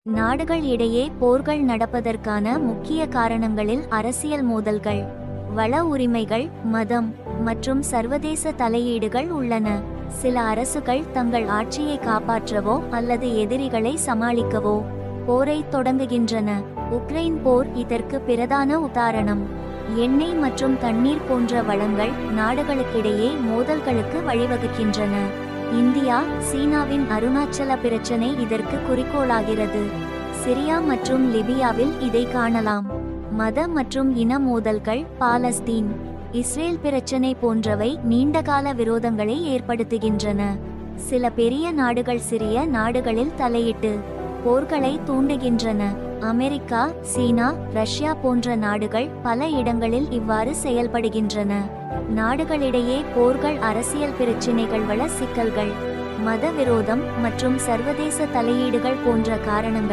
நாடுகள் இடையே போர்கள் நடப்பதற்கான முக்கிய காரணங்களில் அரசியல் மோதல்கள், வள உரிமைகள், மதம் மற்றும் சர்வதேச தலையீடுகள் உள்ளன. சில அரசுகள் தங்கள் ஆட்சியை காப்பாற்றவோ அல்லது எதிரிகளை சமாளிக்கவோ போரை தொடங்குகின்றன. உக்ரைன் போர் இதற்கு பிரதான உதாரணம். எண்ணெய் மற்றும் தண்ணீர் போன்ற வளங்கள் நாடுகளுக்கிடையே மோதல்களுக்கு வழிவகுக்கின்றன. இந்தியா சீனாவின் அருணாச்சல பிரச்சினை இதற்கு குறிக்கோளாகிறது. சிரியா மற்றும் லிபியாவில் இதை காணலாம். மத மற்றும் இன மோதல்கள், பாலஸ்தீன் இஸ்ரேல் பிரச்சினை போன்றவை நீண்டகால விரோதங்களை ஏற்படுத்துகின்றன. சில பெரிய நாடுகள் சிறிய நாடுகளில் தலையிட்டு போர்களை தூண்டுகின்றன. அமெரிக்கா, சீனா, ரஷ்யா போன்ற நாடுகள் பல இடங்களில் இவ்வாறு செயல்படுகின்றன. நாடுகளிடையே போர்கள் அரசியல் பிரச்சினைகள், வள சிக்கல்கள், மத விரோதம் மற்றும் சர்வதேச தலையீடுகள் போன்ற காரணங்கள்